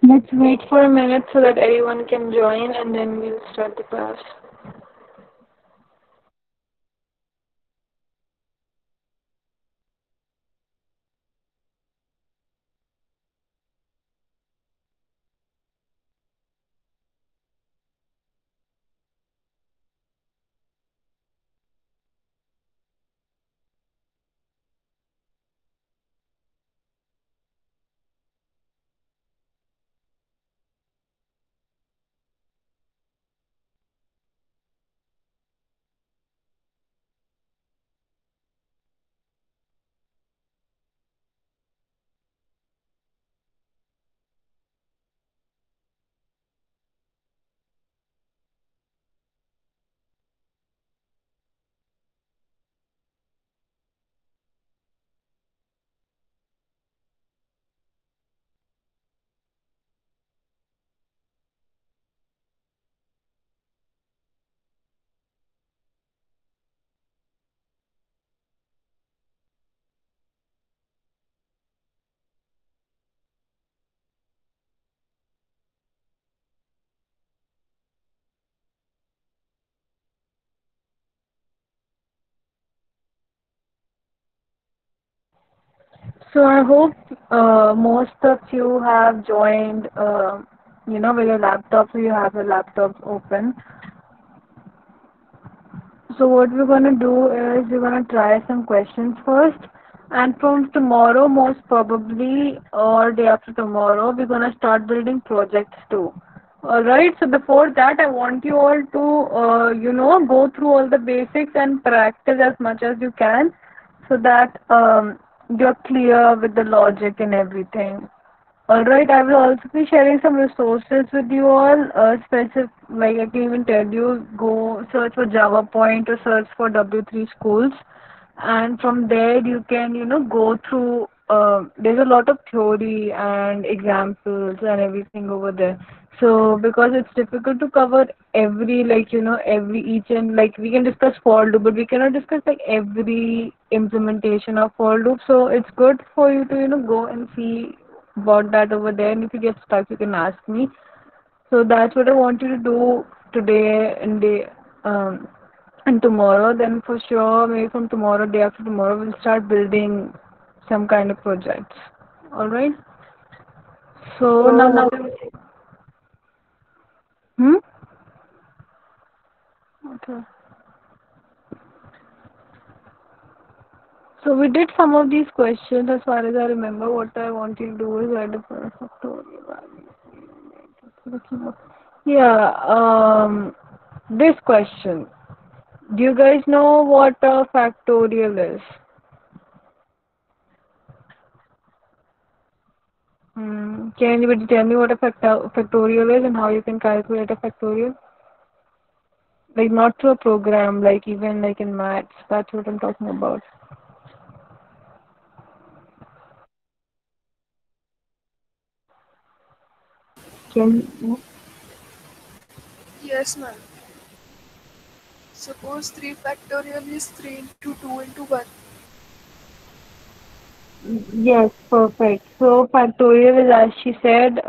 Let's wait for a minute so that everyone can join and then we'll start the class. So I hope most of you have joined, with your laptops, so you have your laptops open. So what we're gonna do is we're gonna try some questions first, and from tomorrow, most probably, or day after tomorrow, we're gonna start building projects too. Alright, so before that, I want you all to, go through all the basics and practice as much as you can so that you're clear with the logic and everything. Alright, I will also be sharing some resources with you all. Specific, like I can even tell you, go search for Java Point or search for W3 schools, and from there you can, go through. There's a lot of theory and examples and everything over there. So because it's difficult to cover every, every each and like we can discuss for loop, but we cannot discuss like every implementation of for loop. So it's good for you to go and see about that over there, and if you get stuck you can ask me. So that's what I want you to do today and tomorrow. Then for sure, maybe from tomorrow, day after tomorrow, we'll start building some kind of projects. All right. So So now now, what do you think? Hmm. Okay. So we did some of these questions as far as I remember. What I want you to do is write the factorial value. Yeah. This question. Do you guys know what a factorial is? Can anybody tell me what a factorial is and how you can calculate a factorial? Like not through a program, like even like in maths. That's what I'm talking about. Can yes, ma'am. Suppose 3 factorial is 3 into 2 into 1. Yes, perfect. So factorial is, as she said,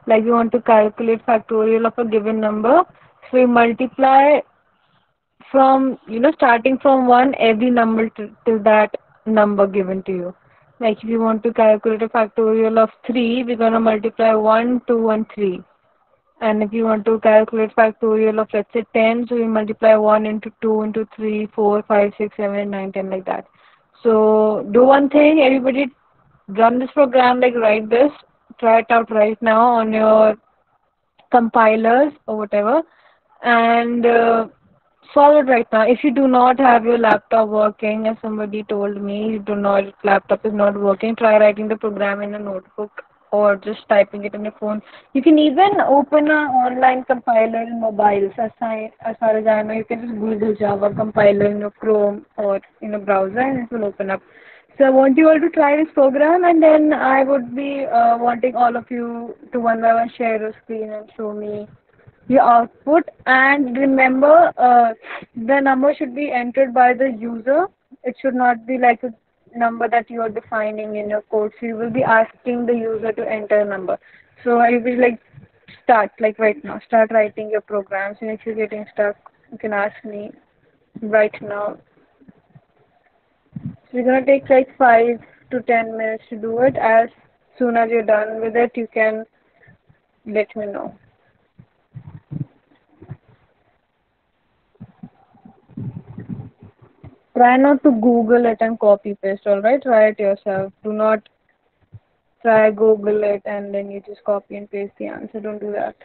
like we want to calculate factorial of a given number. So we multiply from, starting from 1, every number till that number given to you. Like if you want to calculate a factorial of 3, we're going to multiply 1, 2, and 3. And if you want to calculate factorial of, let's say, 10, so you multiply 1 into 2 into 3, 4, 5, 6, 7, 9, 10, like that. So do one thing, everybody run this program, like write this, try it out right now on your compilers or whatever, and solve it right now. If you do not have your laptop working, as somebody told me, you do not laptop is not working, try writing the program in a notebook or just typing it on your phone. You can even open an online compiler in mobiles. As far as I know, you can just Google Java compiler in your Chrome or in a browser and it will open up. So I want you all to try this program, and then I would be wanting all of you to one by one share your screen and show me your output. And remember, the number should be entered by the user. It should not be like a number that you are defining in your code. So you will be asking the user to enter a number. So I will like start like right now. Start writing your programs, and if you're getting stuck, you can ask me right now. So we're gonna take like 5 to 10 minutes to do it. As soon as you're done with it, you can let me know. Try not to Google it and copy paste. All right, try it yourself. Do not try Google it and then you just copy and paste the answer. Don't do that.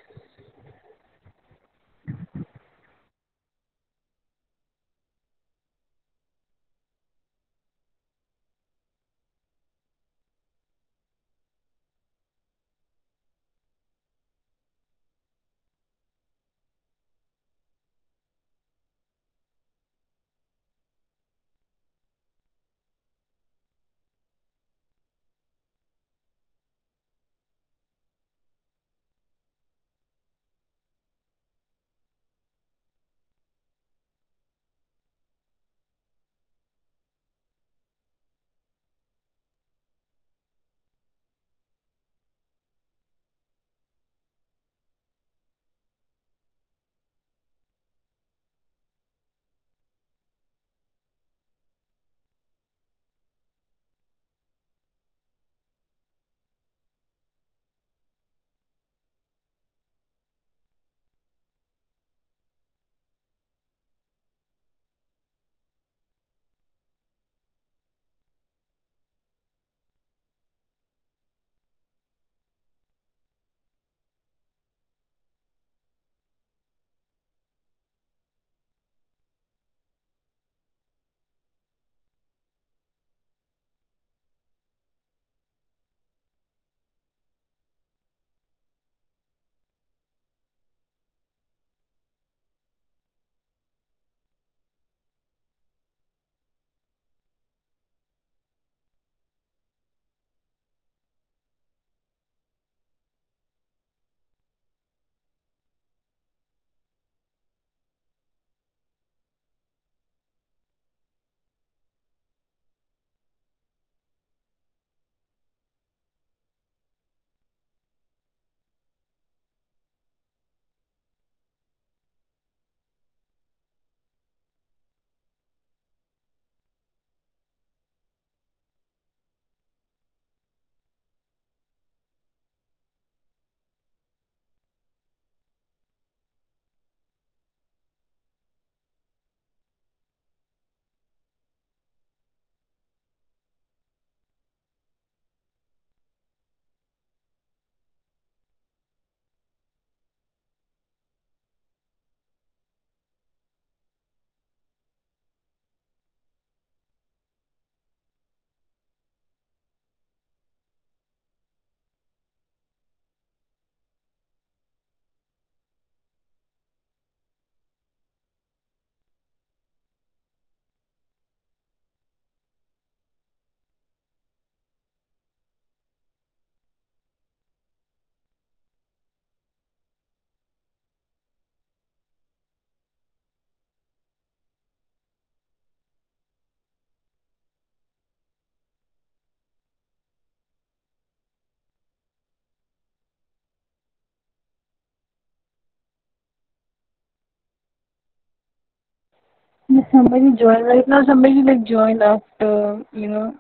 Somebody joined right now. Somebody like joined after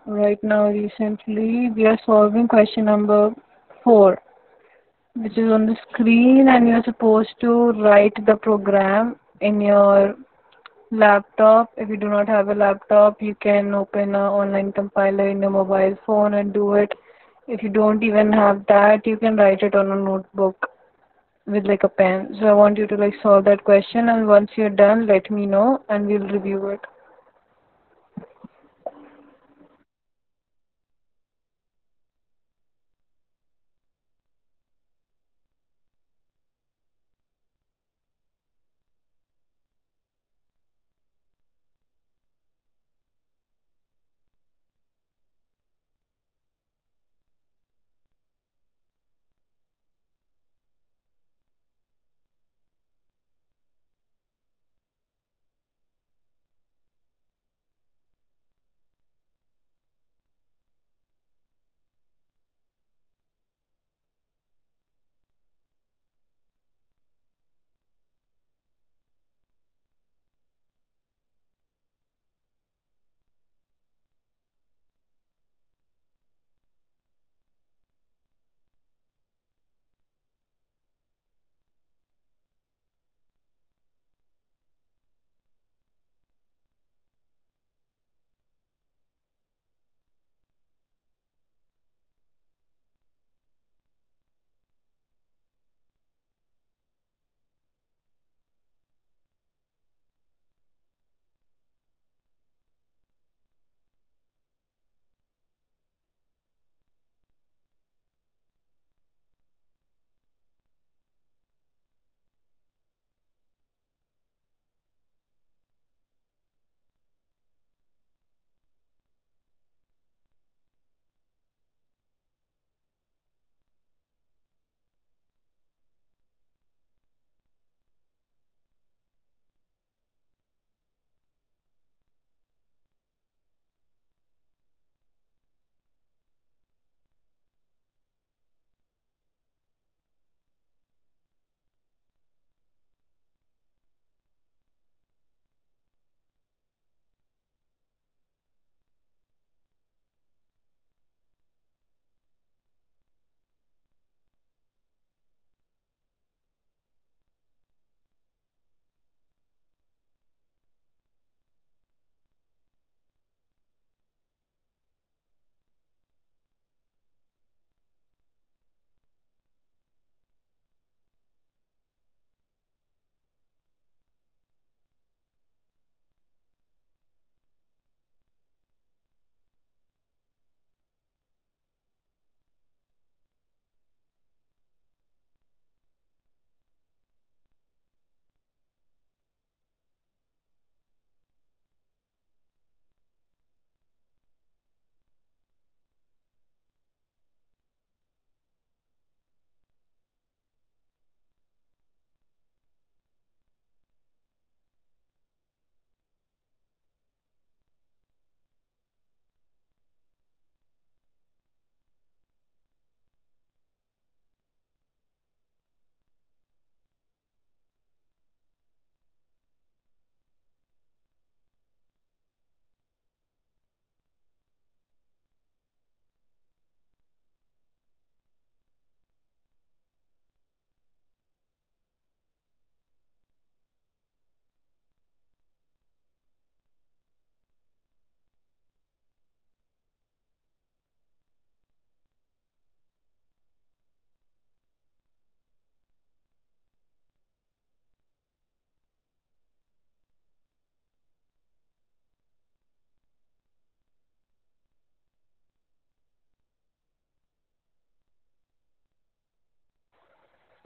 right now recently. We are solving question number 4, which is on the screen, and you're supposed to write the program in your laptop. If you do not have a laptop, you can open an online compiler in your mobile phone and do it. If you don't even have that, you can write it on a notebook with like a pen. So I want you to like solve that question, and once you're done, let me know and we'll review it.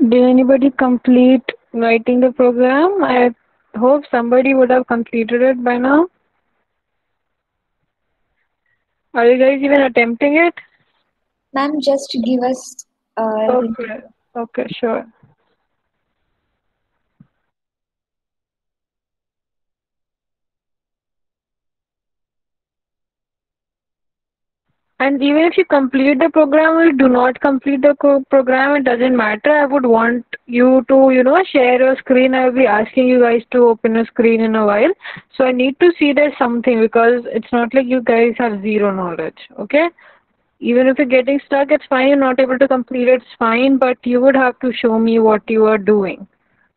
Did anybody complete writing the program? I hope somebody would have completed it by now. Are you guys even attempting it? Ma'am, just give us a hint. Okay. Okay, sure. And even if you complete the program or you do not complete the program, it doesn't matter. I would want you to, share your screen. I will be asking you guys to open your screen in a while. So I need to see there's something because it's not like you guys have zero knowledge. Okay? Even if you're getting stuck, it's fine. You're not able to complete it, it's fine. But you would have to show me what you are doing.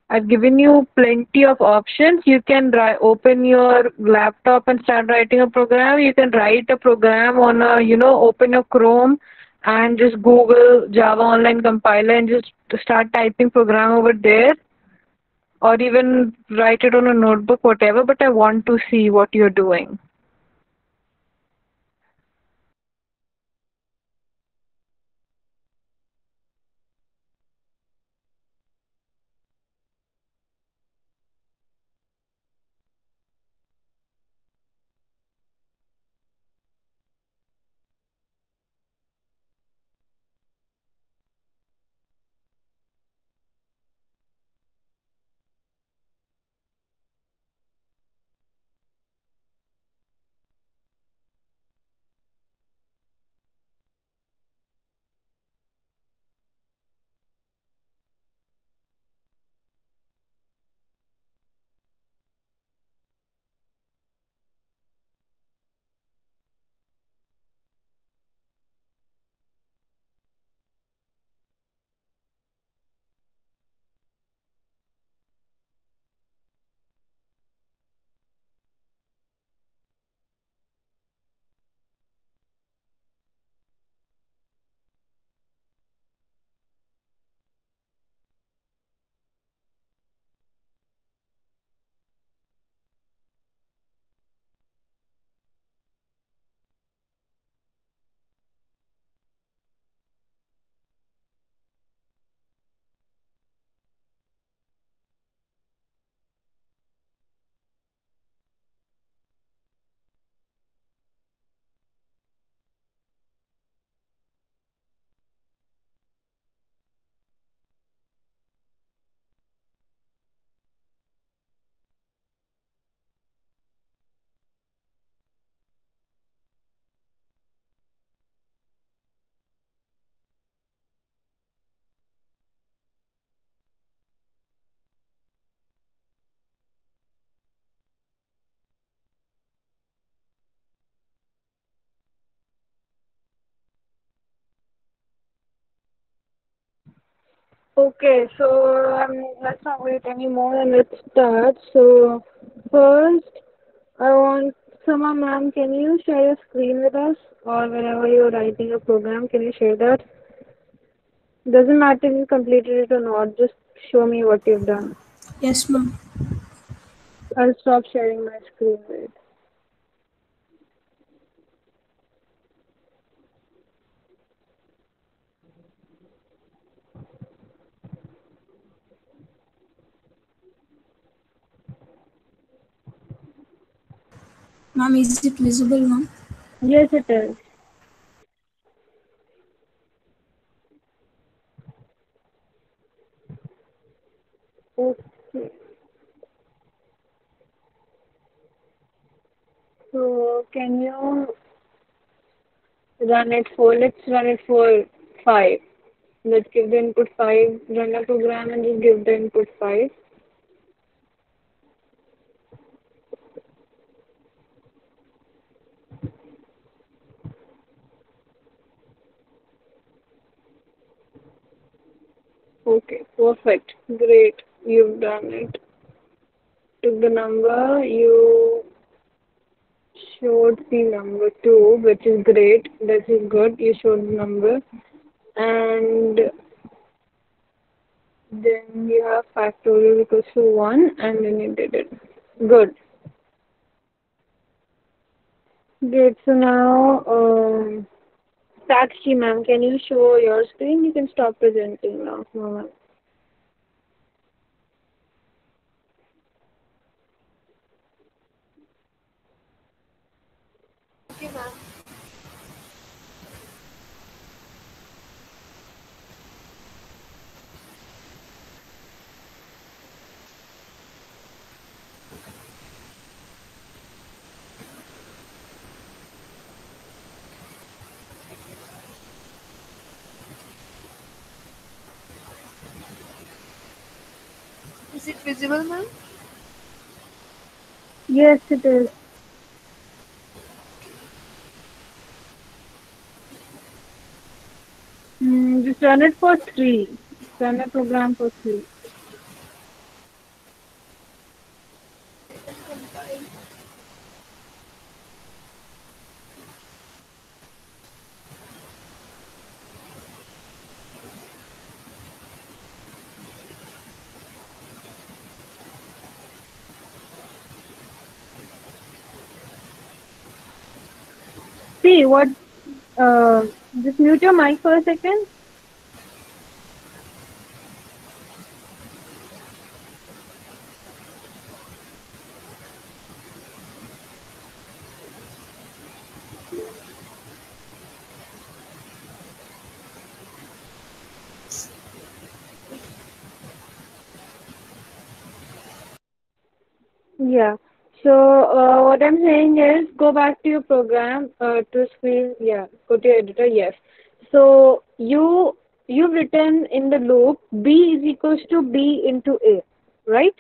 I've given you plenty of options. You can open your laptop and start writing a program. You can write a program on a, open your Chrome and just Google Java Online Compiler and just start typing program over there, or even write it on a notebook, whatever. But I want to see what you're doing. Okay, so let's not wait anymore and let's start. So first, I want Sama ma'am, can you share your screen with us, or whenever you're writing a program, can you share that? Doesn't matter if you completed it or not, just show me what you've done. Yes, ma'am. I'll stop sharing my screen. Wait. Ma'am, is it visible, ma'am? Yes, it is. Okay. So can you run it for, let's run it for 5. Let's give the input 5, run a program and just give the input 5. Okay, perfect. Great. You've done it. Took the number, you showed the number 2, which is great. This is good. You showed the number. And then you have factorial equals to 1, and then you did it. Good. Great. So now, Sakshi ma'am, can you show your screen? You can stop presenting now, ma'am. Okay, ma'am. Is it visible, ma'am? Yes, it is. Just run it for three. Run a program for three. See what? Uh, just mute your mic for a second. Yeah. So what I'm saying is go back to your program to screen. Yeah. Go to your editor. Yes. So you've written in the loop B is equals to B into A, right?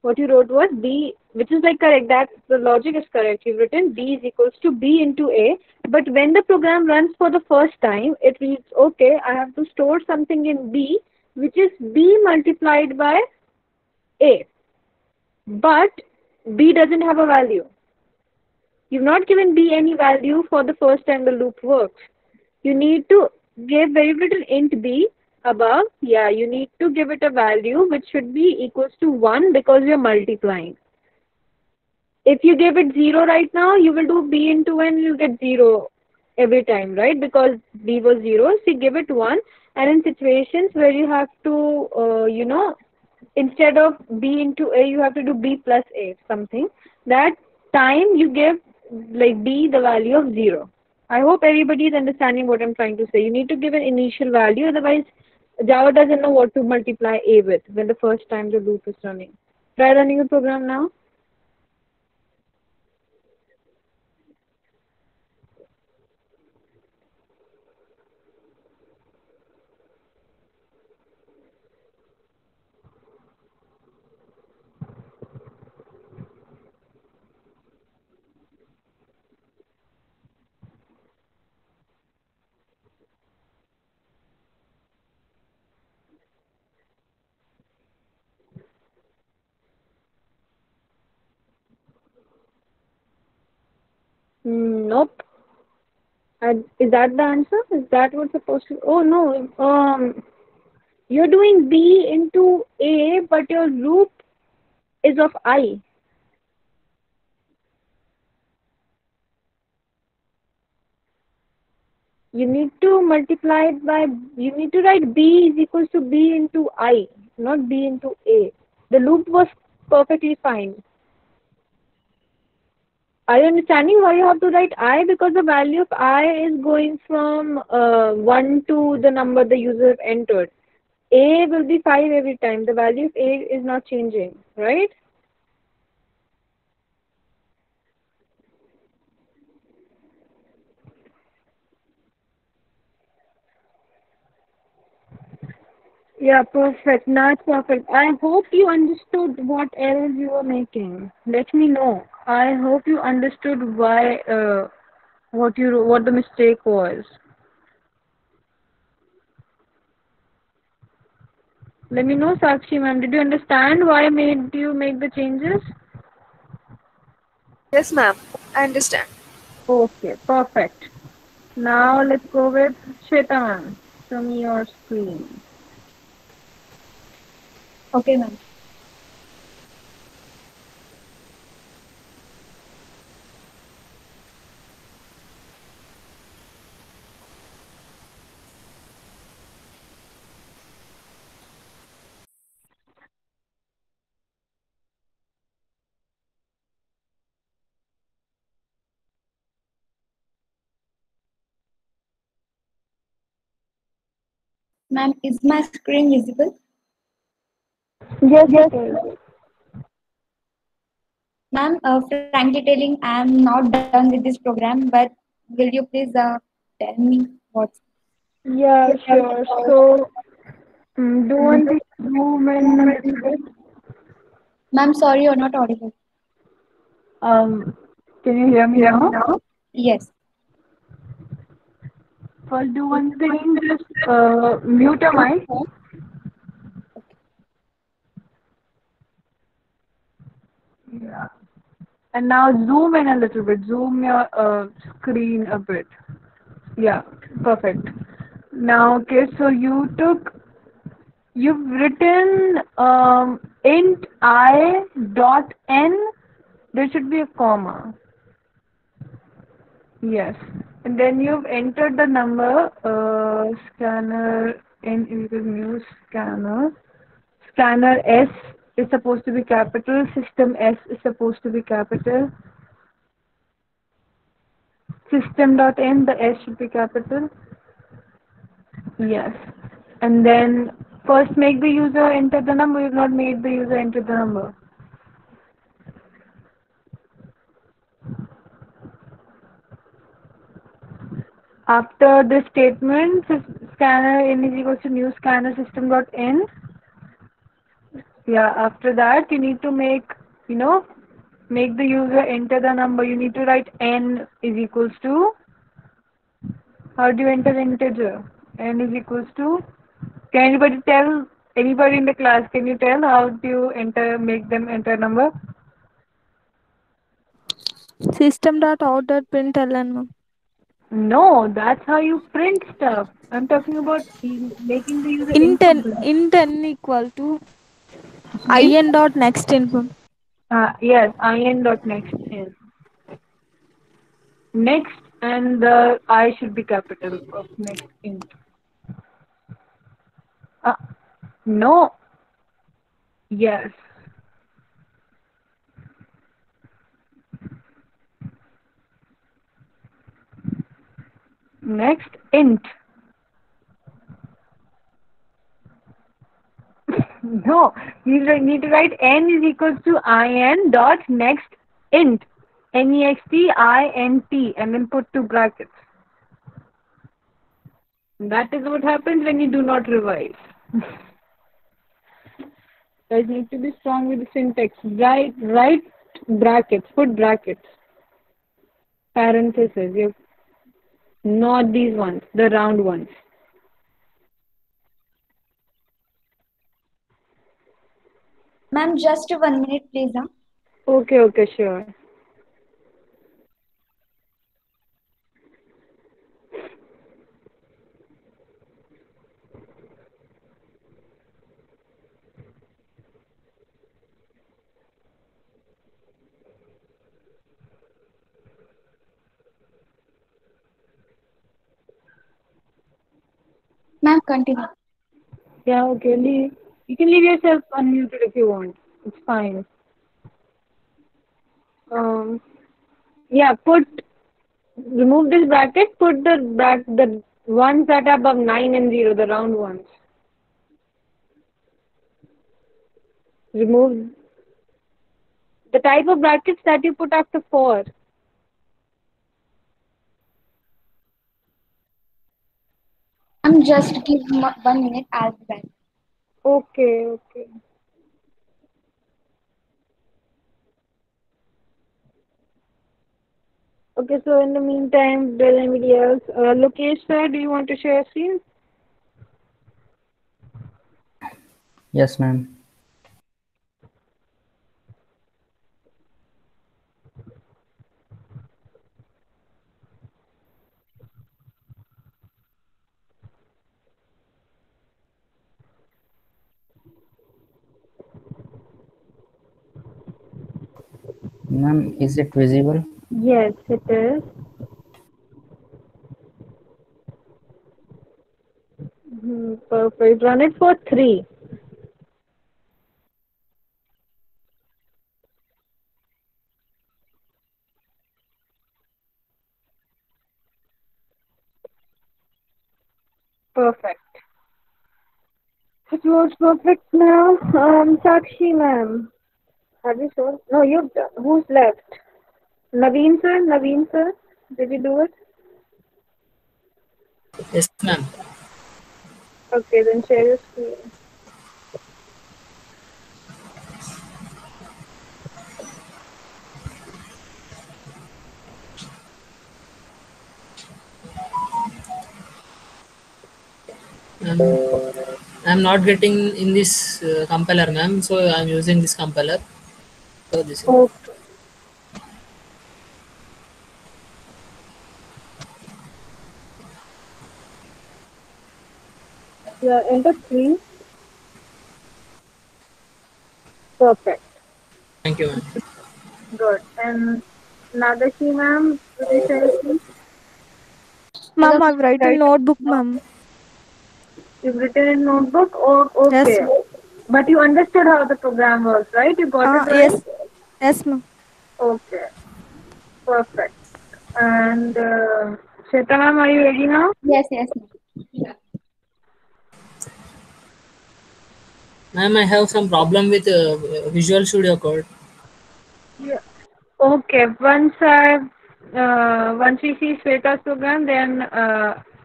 What you wrote was B, which is like correct. That the logic is correct. You've written B is equals to B into A. But when the program runs for the first time, it reads, okay, I have to store something in B, which is B multiplied by A. But B doesn't have a value. You've not given B any value for the first time the loop works. You need to give very little int B above. Yeah, you need to give it a value which should be equals to 1 because you're multiplying. If you give it 0 right now, you will do B into N, you'll get 0 every time, right? Because B was 0, so you give it 1. And in situations where you have to, instead of B into A, you have to do B plus A, something. That time you give like B the value of 0. I hope everybody is understanding what I'm trying to say. You need to give an initial value, otherwise Java doesn't know what to multiply A with when the first time the loop is running. Try running the program now. Nope. Is that the answer? Is that what's supposed to? Oh no. You're doing B into A, but your loop is of I. You need to multiply it by. You need to write B is equals to B into I, not B into A. The loop was perfectly fine. Are you understanding why you have to write I? Because the value of I is going from 1 to the number the user entered. A will be 5 every time. The value of A is not changing, right? Yeah, perfect. Now it's perfect. I hope you understood what errors you were making. Let me know. I hope you understood why what the mistake was. Let me know, Sakshi ma'am. Did you understand why I made you make the changes? Yes, ma'am. I understand. Okay, perfect. Now let's go with Shweta ma'am. Show me your screen. Okay, ma'am. Ma'am, is my screen visible? Yes, it is. Ma'am, frankly telling, I am not done with this program, but will you please tell me what's. Yeah, sure. So, do one thing, zoom in a little bit. Ma'am, sorry, you're not audible. Um, can you hear me now? Yes. First, do one thing, just mute your mic. Yeah. And now zoom in a little bit. Zoom your screen a bit. Yeah, perfect. Now, okay, so you've written int I dot n. There should be a comma. Yes. And then you've entered the number, scanner n equals new scanner. Scanner S is supposed to be capital. System S is supposed to be capital. System dot n, the S should be capital. Yes. And then first make the user enter the number. You've not made the user enter the number. After this statement, scanner n is equals to new scanner system dot n. Yeah, after that you need to make the user enter the number. You need to write n is equals to, how do you enter the integer? N is equals to, can anybody in the class, can you tell how do you make them enter number? System.out.println, ma'am. No, that's how you print stuff. I'm talking about making the user input the Int n equal to hmm? in dot next int, ma'am. Yes, in dot next in. Next, and the I should be capital of next int. Uh, no. Yes. Next int. No, you need to write n is equals to in dot next int. NEXT and then put two brackets. That is what happens when you do not revise. Guys need to be strong with the syntax. Write brackets, put brackets. Parentheses, not these ones, the round ones. Ma'am, just 1 minute, please. Okay, sure. Ma'am, continue. Yeah, okay, leave. You can leave yourself unmuted if you want. It's fine. Um, yeah, remove this bracket, put the ones that are above 9 and 0, the round ones. Remove the type of brackets that you put after 4. Ma'am, just give 1 minute, I'll be back. Okay. Okay, so in the meantime, does anybody else? Lokesh sir, do you want to share a screen? Yes, ma'am. Ma'am, is it visible? Yes, it is. Perfect. Run it for 3. Perfect. It was perfect now. Sakshi ma'am. Have you shown? No, you've done. Who's left? Naveen sir? Naveen sir? Did you do it? Yes, ma'am. Okay, then share your screen. Um, I'm not getting in this compiler, ma'am. So I'm using this compiler. So this is Okay. Yeah, enter 3. Perfect. thank you, ma'am. Good. And Nadashi ma'am, could you share your screen? Ma'am, I've written Right. notebook, ma'am. You've written in notebook? Oh, Yes. okay. But you understood how the program works, right? You got it right? Yes. Yes, ma'am. Okay. Perfect. And Shweta ma'am, are you ready now? Yes, yes, ma'am. Ma'am, I have some problem with Visual Studio Code. Yeah. Okay. Once we see Shweta's program, then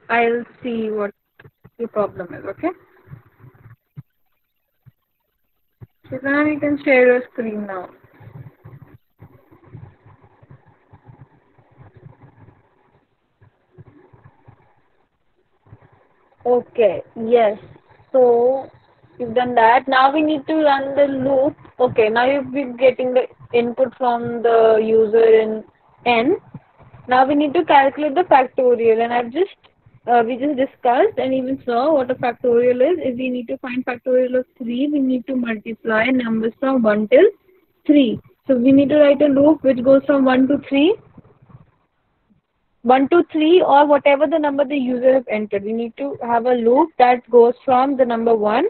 I'll see what your problem is. Okay. Shweta ma'am, you can share your screen now. Okay, yes. So you've done that. Now we need to run the loop. Okay, now you've been getting the input from the user in n. Now we need to calculate the factorial, and we just discussed and even saw what a factorial is. If we need to find factorial of 3, we need to multiply numbers from 1 till 3. So we need to write a loop which goes from 1 to 3. 1 to 3 or whatever the number the user have entered. We need to have a loop that goes from the number 1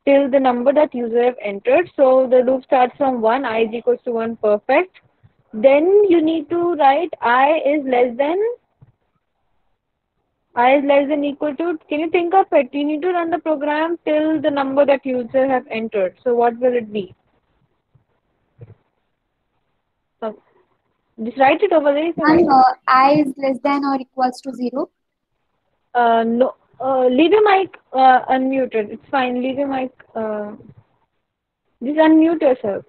till the number that user have entered. So the loop starts from 1, I is equals to 1, perfect. Then you need to write I is less than equal to, can you think of it? You need to run the program till the number that user have entered. So what will it be? So just write it over there. You can write Ma'am, it. I is less than or equals to 0. No, leave your mic unmuted. It's fine. Leave your mic. Just unmute yourself.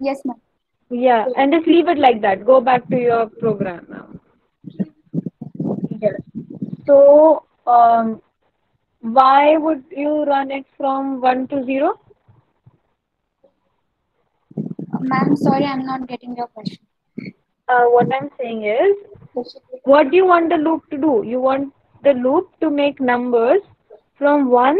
Yes, ma'am. Yeah, and just leave it like that. Go back to your program now. Yes. So, why would you run it from 1 to 0? Ma'am, sorry, I'm not getting your question. What I'm saying is, what do you want the loop to do? You want the loop to make numbers from 1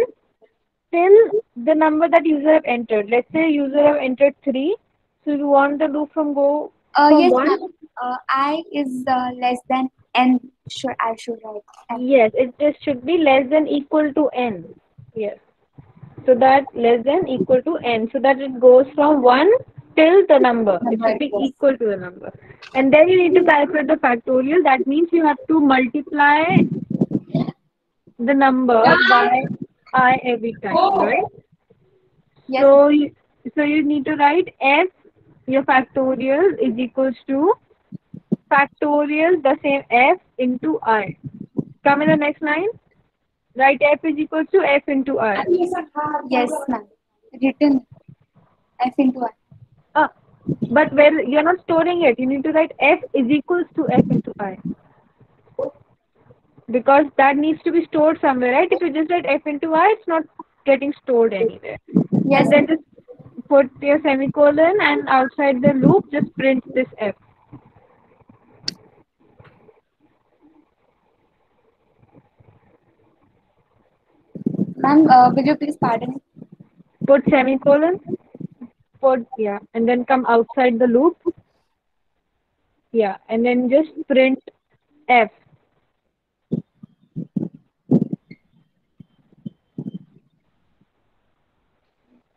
till the number that user have entered. Let's say user have entered 3. So you want the loop from from Yes, 1. ma'am. I is less than n. I should write n. Yes, it just should be less than equal to n. Yes. So that less than equal to n. So that it goes from 1 till the number. It should be Yes. equal to the number. And then you need to calculate the factorial. That means you have to multiply the number by I every time, right? Yes. So you need to write f, your factorial is equals to factorial the same f into I. Come in the next line. Write f is equals to f into I. Yes, ma'am. Written f into I. But where you're not storing it, you need to write f is equals to f into I. Because that needs to be stored somewhere, right? If you just write f into I, it's not getting stored anywhere. Yes. And then just put your semicolon and outside the loop, just print this f. Ma'am, will you please pardon? Put semicolon, yeah, and then come outside the loop. Yeah, and then just print f.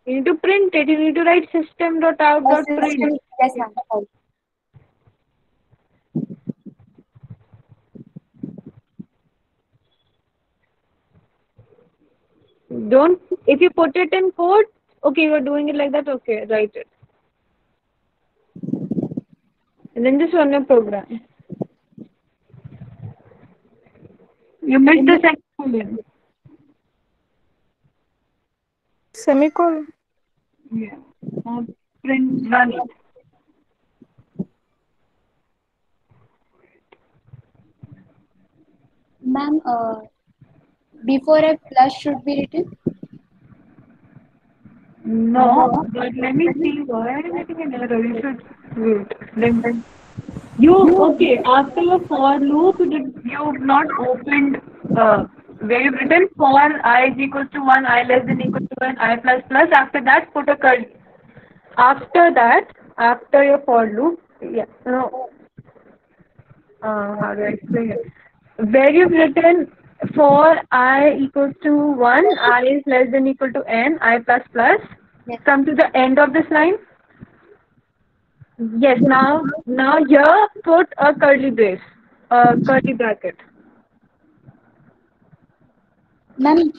You need to print it. You need to write system.out.print. Yes, ma'am. Don't, if you put it in code, okay, you're doing it like that, okay, write it. And then just run your program. You missed the second one. Semicolon. Yeah. Now print, run it. Ma'am, before a plus should be written. No, but let me see why I'm getting an error. You should wait. Then you okay? After your for loop, you've not opened where you've written for I is equals to 1, I less than equal to 1, I plus plus. After that, put a curly. After that, after your for loop, yeah, no. How do I explain it? Where you've written for I equals to 1, I is less than equal to n, I plus plus. Yes. Come to the end of this line. Yes, now here put a curly brace, curly bracket. Ma'am,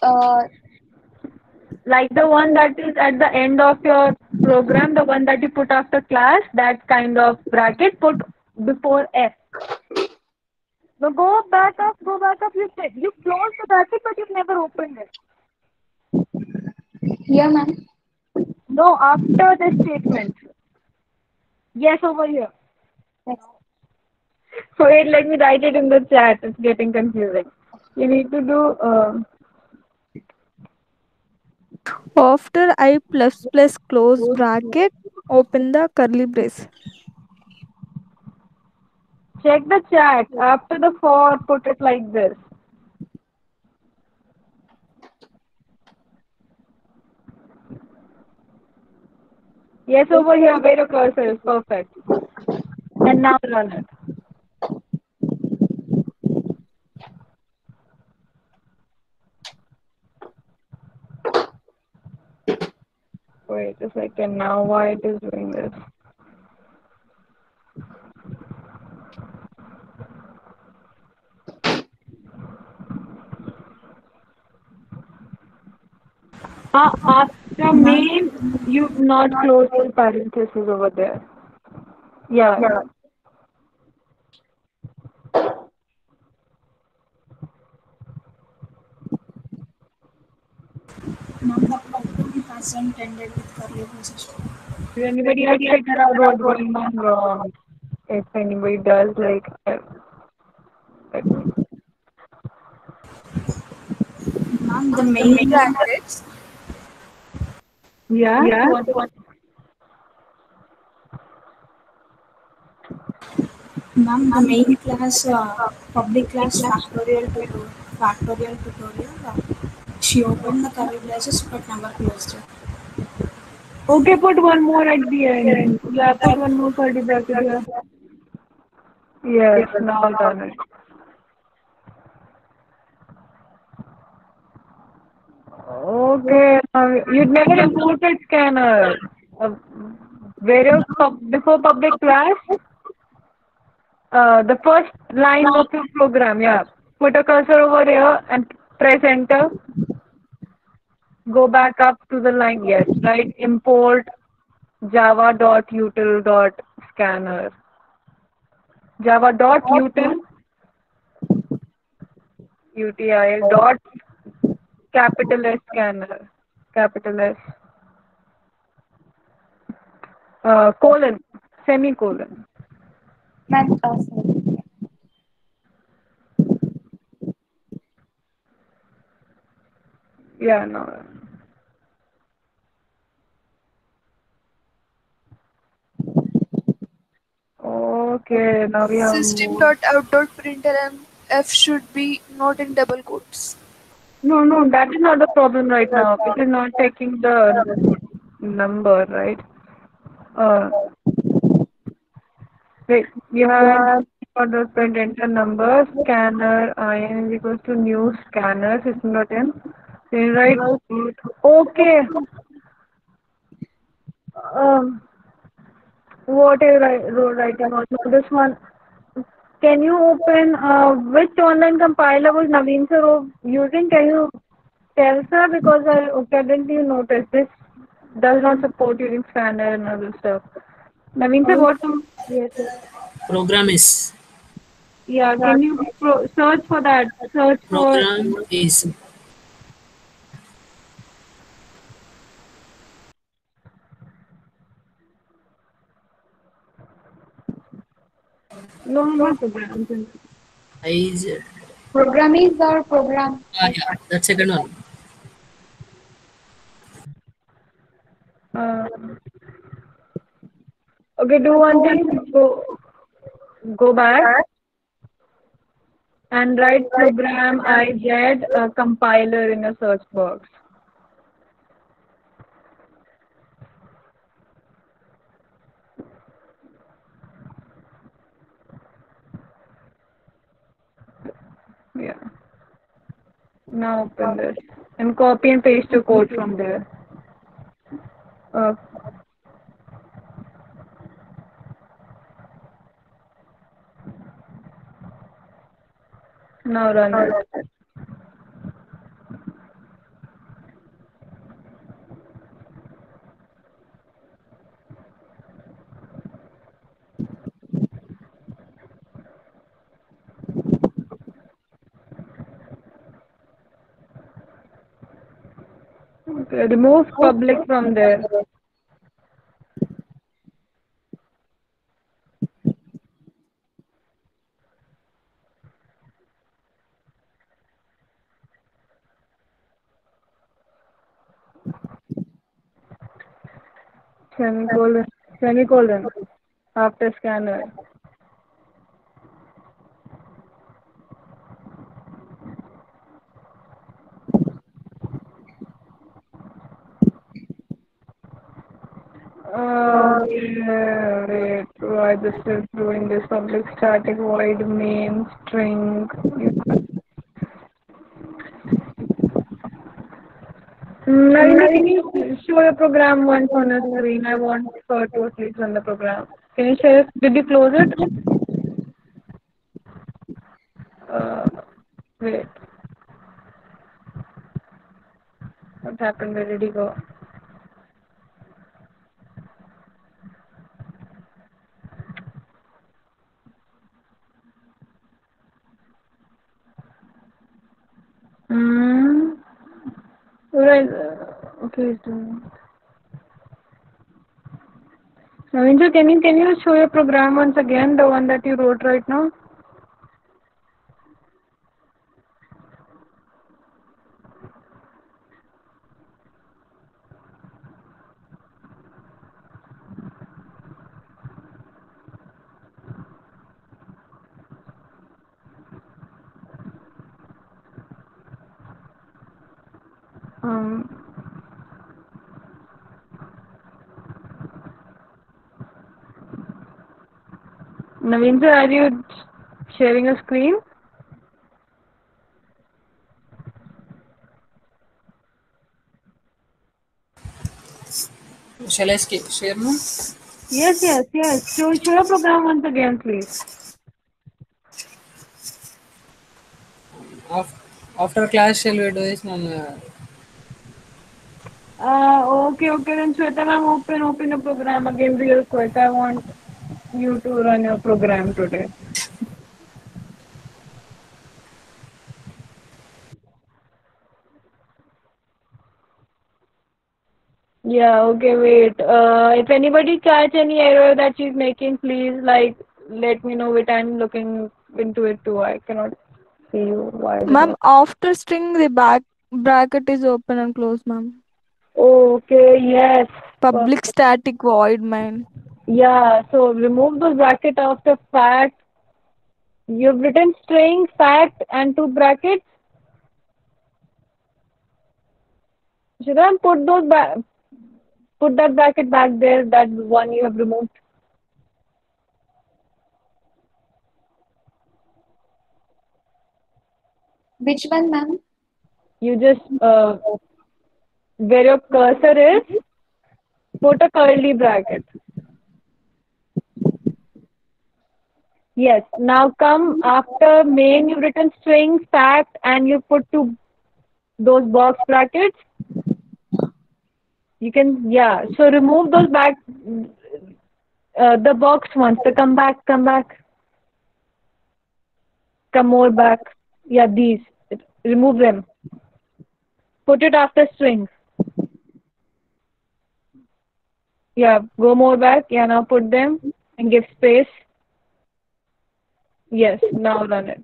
Like the one that is at the end of your program, the one that you put after class, that kind of bracket put before F. So go back up, you said. You closed the bracket but you've never opened it. here, ma'am. No, after the statement. Yes, over here. Yes. Wait, let me write it in the chat. It's getting confusing. You need to do After I plus plus close bracket, open the curly brace. check the chat. After the for, put it like this. Yes, over here, where your cursor is. Perfect. And now run it. Wait a second. Now why it is doing this? After main, you've not closed the parentheses over there. Yeah. Ma'am, the program hasn't ended with curly braces. Did anybody else figure out what's going on wrong? If anybody does, like, let me. Ma'am, the main Brackets. Yeah. Ma'am, the main class, public class factorial tutorial, she opened the curly braces but never closed it. Okay, put one more at the end. Yeah, put one more curly bracket here. Yes, now done it. Okay, you'd never imported scanner. Where you before public class, the first line of your program, yeah. Put a cursor over here and press enter. Go back up to the line, yes, right? Import java.util.scanner. Java.util util dot capital S scanner. Capital S. Colon. Semicolon. Ma'am, sorry. Yeah, no. Okay, now we have System.out.println F should be not in double quotes. No, that is not the problem right now. It is not taking the number, right? Wait, you have for the print enter number, scanner, IN is equals to new scanner, system.in. Then write, okay. What are you writing on this one? Can you open which online compiler was Naveen sir using? Can you Telsa, because didn't you notice this does not support using scanner and other stuff. Naveen sir, what? Yes, yes. Program is. Yeah, can you search for that? Search for. Program is. No, no programs. Is. Program is or program? Yeah, that second one. Uh, okay, do one thing. Go back and write program IZ compiler in a search box. Yeah. Now open this and copy and paste your code from there. Uh, now run it. Okay, remove public from there. Semicolon, semicolon after scanner. Wait, why this is doing this public static void main string. Nalini, can you show your program once on a screen? I want her to at least run the program. Can you share? Did you close it? Wait. What happened? Where did he go? Hmm. Right. Okay. Naveen, can you show your program once again, the one that you wrote right now? Um. Naveen, are you sharing a screen? Shall I share now? Yes, yes, yes. Show your program once again, please. After class, shall we do this, ma'am? Okay, okay. Then Shweta ma'am, open the program again real quick. I want you to run your program today. Yeah, okay, wait. If anybody catch any error that she's making, please let me know it. I'm looking into it too. I cannot see you. Why is it Ma'am, not? after string the back bracket is open and closed, ma'am. Okay, yes. Public static void main. Yeah, so remove those bracket after fact. You've written string, fact, and two brackets. Should I put that bracket back there, that one you have removed? Which one, ma'am? You just, where your cursor is, put a curly bracket. Yes. Now come after main, you've written string, fact, and you put two. those box brackets. You can, yeah. So remove those back, the box ones. So come back, come more back. Yeah, these. Remove them. Put it after string. Yeah, go more back. Yeah, now put them and give space. Yes, now run it.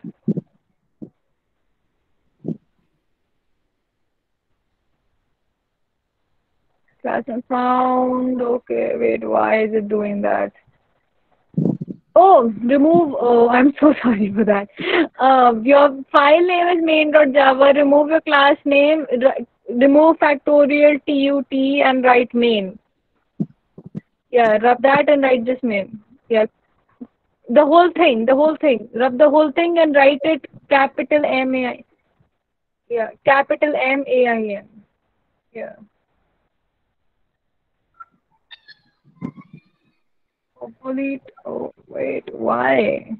Class and found. Okay, wait, why is it doing that? Oh, remove. Oh, I'm so sorry for that. Your file name is main.java. Remove your class name. Remove factorial tut and write main. Yeah, rub that and write just main. Yeah, the whole thing. Rub the whole thing and write it capital M-A-I. Yeah, capital M-A-I-N. Yeah. Hopefully. Oh, wait, why?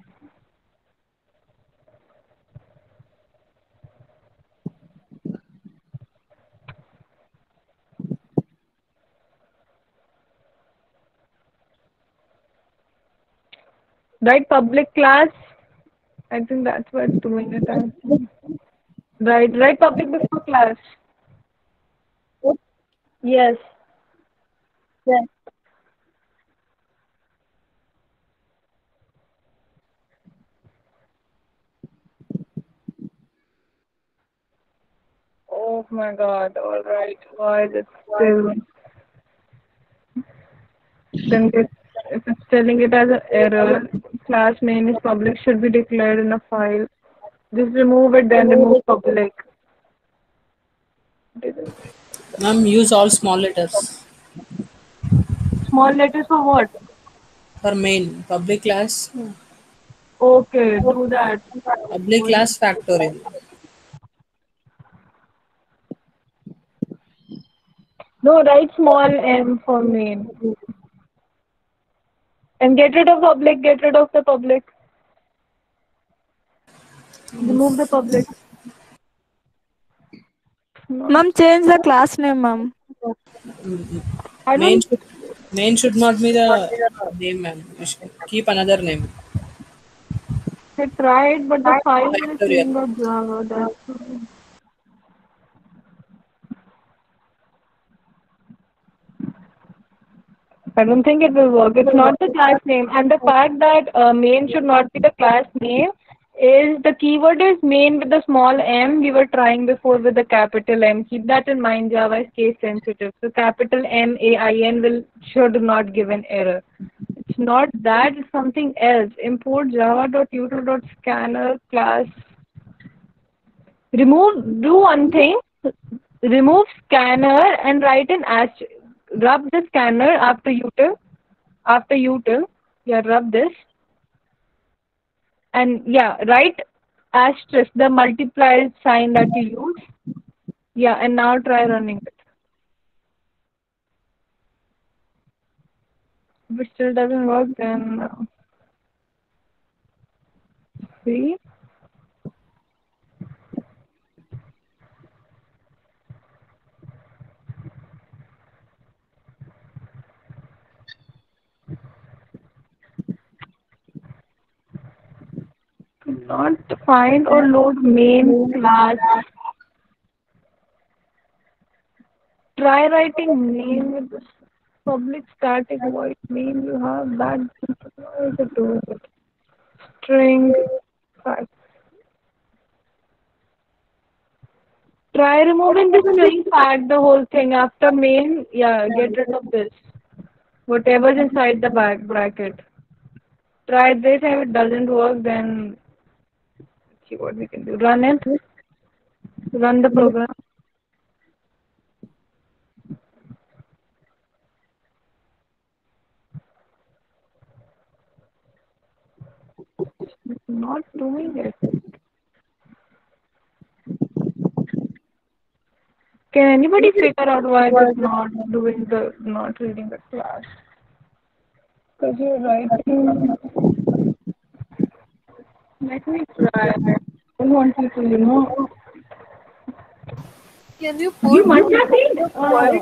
Write public class. I think that's what's doing it. Write public before class. Yes. Oh my God. All right. Why is it still? Then if it's telling it as an error, class name is public should be declared in a file. Just remove it, then remove public. Ma'am, use all small letters. Small letters for what? For main public class, Okay, do that. public class factorial. No, write small m for main. And get rid of public, get rid of the public. Remove the public. Ma'am, change the class name, ma'am. I Main don't. should not be the name, ma'am. You should keep another name. I tried, but the file is Factorial. not Java. That's I don't think it will work. It's not the class name. And the fact that main should not be the class name is the keyword is main with the small m. We were trying before with the capital M. Keep that in mind. Java is case sensitive. So capital M-A-I-N will should not give an error. It's not that, it's something else. Import java.util.scanner class. Do one thing. Remove scanner and write an asterisk. Rub the scanner after util. Yeah, rub this. And yeah, write asterisk, the multiply sign that you use. Yeah, and now try running it. If it still doesn't work, then see. Not find or load main class. Try writing main with this public static void main. You have that. What is it doing? String. Fact. Try removing the string fact, the whole thing after main. Yeah, get rid of this. Whatever's inside the back bracket. Try this. If it doesn't work, then let's see what we can do. Run it. Run the program. It's not doing it. Can anybody figure out why it's not reading the class? Because you're writing. Let me try. I don't want you to, Can you You put mancha seed? word?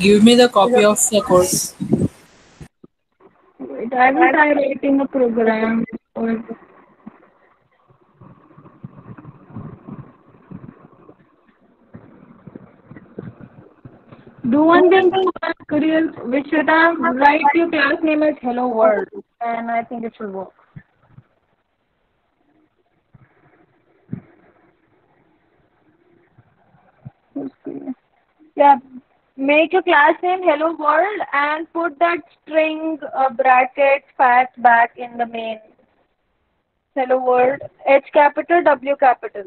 Give me the copy of the code. Wait, I will try writing a program. Or do one thing, career, which should write your class name as Hello World, and I think it should work. Yeah, make your class name Hello World and put that string bracket fact back in the main. Hello World, H capital, W capital.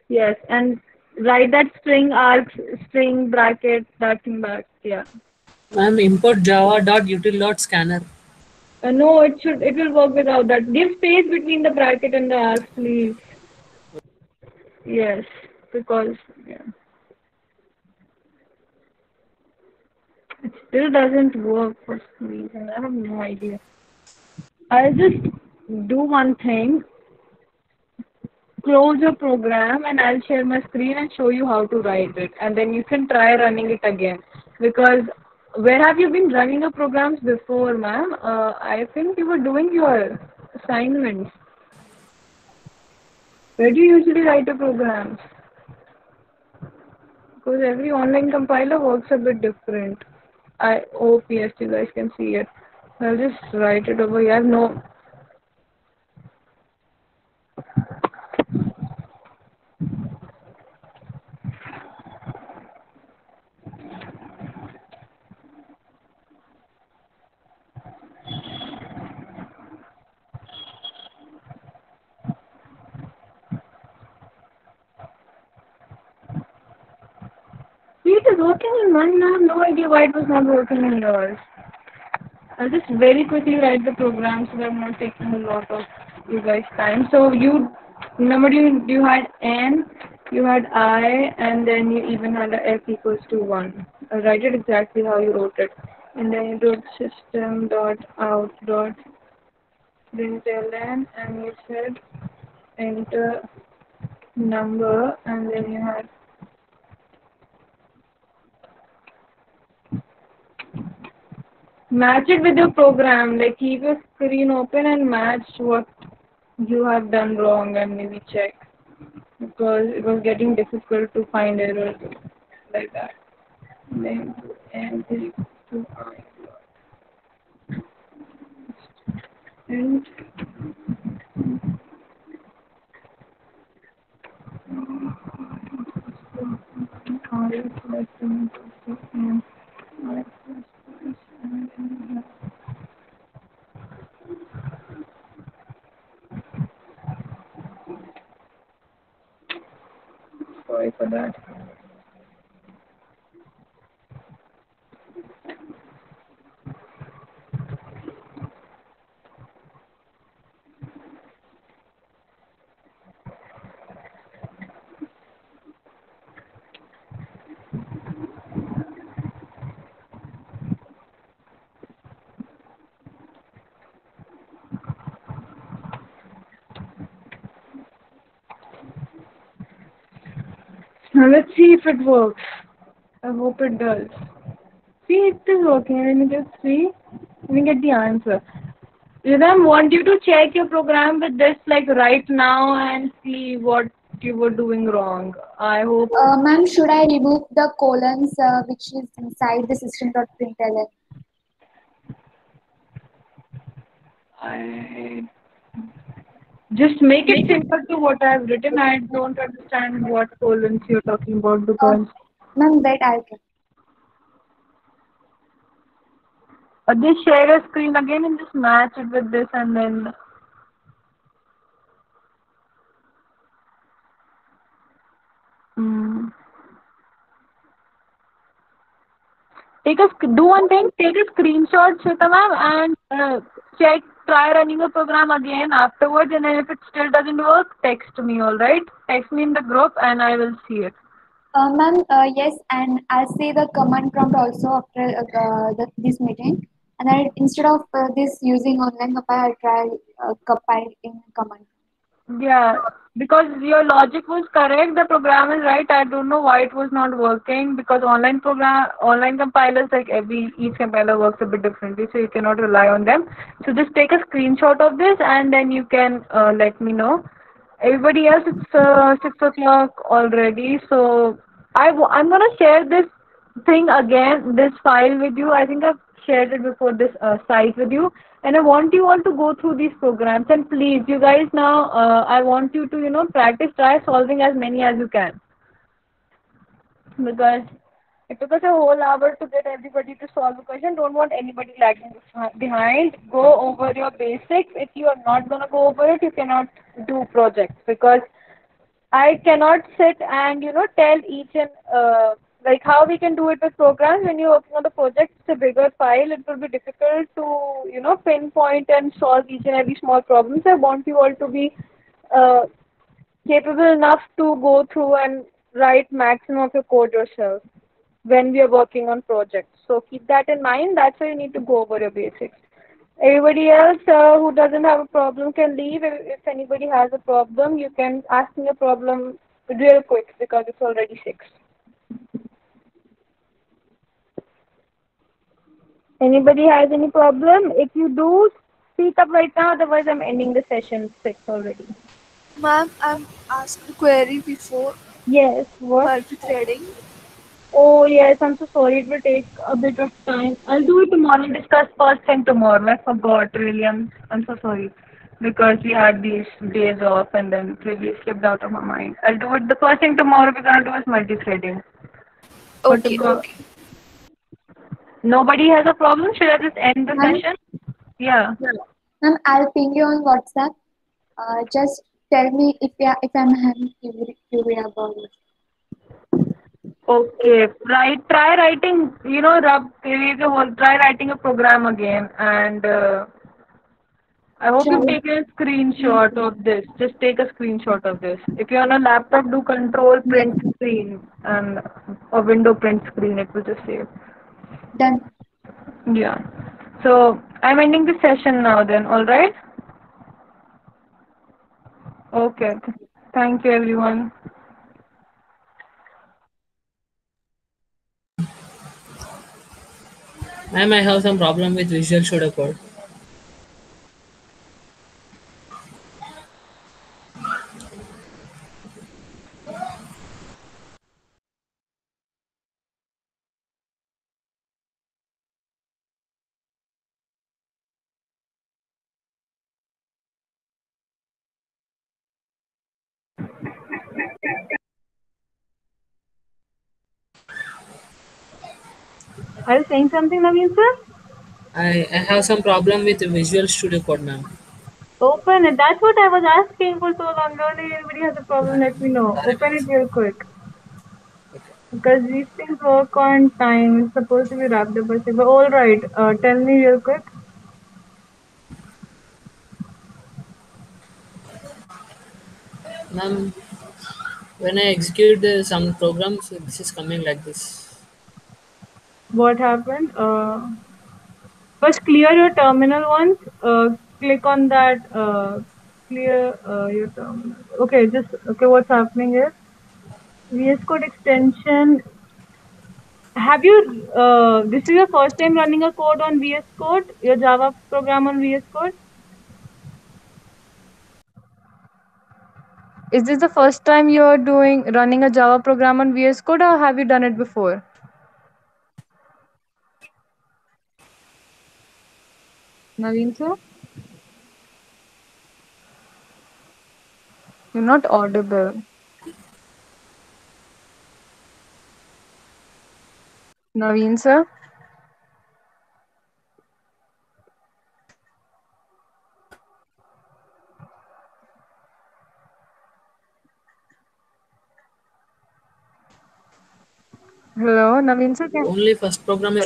Yes, and write that string args, string bracket, that thing back. Yeah. Ma'am, import java.util.scanner. No, it will work without that. Give space between the bracket and the args, please. Yes, because yeah. It still doesn't work for some reason. I have no idea. I'll just do one thing. Close your program and I'll share my screen and show you how to write it. And then you can try running it again. Because where have you been running your programs before, ma'am? I think you were doing your assignments. Where do you usually write your programs? Because every online compiler works a bit different. I hope yes, you guys can see it. I'll just write it over here. No. See, it is working in mine. I have no idea why it was not working in yours. I'll just very quickly write the program so that I'm not taking a lot of you guys' time. So you remember you had n, you had I, and then you even had a f equals to 1. I'll write it exactly how you wrote it. And then you wrote system dot out dot println, and you said enter number, and then you had match it with your program. Like keep your screen open and match what you have done wrong and maybe check, because it was getting difficult to find errors like that. Then and this to and sorry for that. Now let's see if it works. I hope it does. See, it is working. Let me just see. Let me get the answer. Rhythm, want you to check your program with this like right now and see what you were doing wrong. I hope Ma'am, should I remove the colons which is inside the system.println? I just make it simple to what I've written. I don't understand what colons you're talking about because Ma'am, wait, I can. just share a screen again and just match it with this and then mm, do one thing, take a screenshot, Shweta ma'am, and try running a program again afterwards, and then if it still doesn't work, text me, alright? Text me in the group and I will see it. Ma'am, yes, and I'll say the command prompt also after this meeting. And I, instead of this using online compile, I try compile in command. Yeah, because your logic was correct, the program is right. I don't know why it was not working because online compilers, like each compiler works a bit differently, so you cannot rely on them. So just take a screenshot of this and then you can let me know. Everybody else, it's 6 o'clock already, so I'm gonna share this thing again, this file with you. I think I've shared it before, this site with you, and I want you all to go through these programs. And please, you guys, now I want you to practice, try solving as many as you can, because it took us a whole hour to get everybody to solve a question. Don't want anybody lagging behind. Go over your basics. If you are not gonna go over it, you cannot do projects, because I cannot sit and tell each and like how we can do it with programs. When you're working on the project, it's a bigger file. It will be difficult to pinpoint and solve each and every small problem. So I want you all to be uh, capable enough to go through and write maximum of your code yourself when we are working on projects. So keep that in mind. That's why you need to go over your basics. Everybody else who doesn't have a problem can leave. If anybody has a problem, you can ask me a problem real quick because it's already 6. Anybody has any problem? If you do, speak up right now. Otherwise, I'm ending the session 6 already. Ma'am, I'm asked a query before Yes, what? multi-threading. Oh, yes, I'm so sorry. It will take a bit of time. I'll do it tomorrow. We'll discuss first thing tomorrow. I forgot, really. I'm so sorry. Because we had these days off and then it really slipped out of my mind. I'll do it the first thing tomorrow. We're going to do is multi-threading. But Okay, okay. nobody has a problem. Should I just end the Ma'am, session? Yeah. ma'am, I'll ping you on WhatsApp. Just tell me if I'm having query about it. Okay. Try writing, try writing a program again. And I hope you've Sure. taken a screenshot of this. Just take a screenshot of this. If you're on a laptop, do control Yes. print screen and a window print screen. It will just save. Done. Yeah. So I'm ending the session now then. All right. Okay. Thank you, everyone. Ma'am, I have some problem with Visual Studio Code. Are you saying something, Naveen sir? I have some problem with Visual Studio Code, ma'am. Open it. That's what I was asking for so long. Don't anybody has a problem, let me know. Open it real quick. Because these things work on time. It's supposed to be wrapped up by 6. But all right. Tell me real quick. Ma'am, when I execute some programs, this is coming like this. What happened? First, clear your terminal once. Click on that. Clear your terminal. Okay, what's happening is VS Code extension. Have you? This is your first time running a code on VS Code. Your Java program on VS Code. Is this the first time you're running a Java program on VS Code, or have you done it before? Naveen sir, you're not audible. Naveen sir. Hello, Naveen sir. Only first program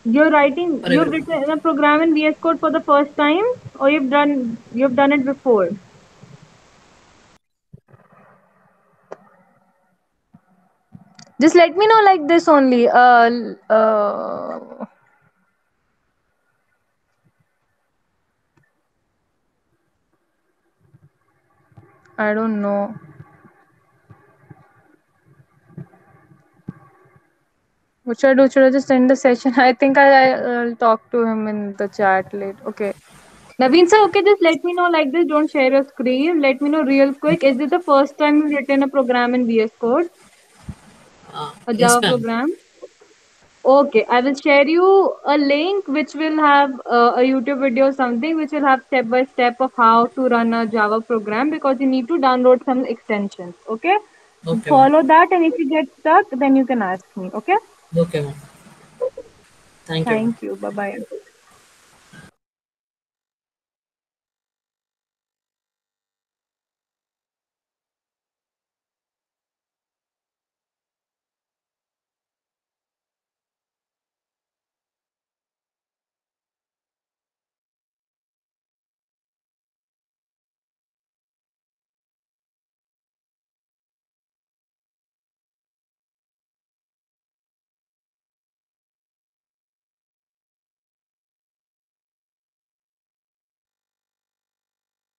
You've written a program in VS Code for the first time, or you've done it before? Just let me know like this only. I don't know. What should I do? Should I just end the session? I think I'll talk to him in the chat later. Okay. Naveen sir, okay, just let me know like this. Don't share your screen. Let me know real quick. Is it the first time you've written a program in VS Code, a Yes, Java ma'am. program? Okay, I will share you a link which will have a YouTube video or something which will have step by step of how to run a Java program because you need to download some extensions. Okay, Okay, ma'am. follow that, and if you get stuck, then you can ask me. Okay, Okay, ma'am. Thank you, ma'am. thank you. Bye bye.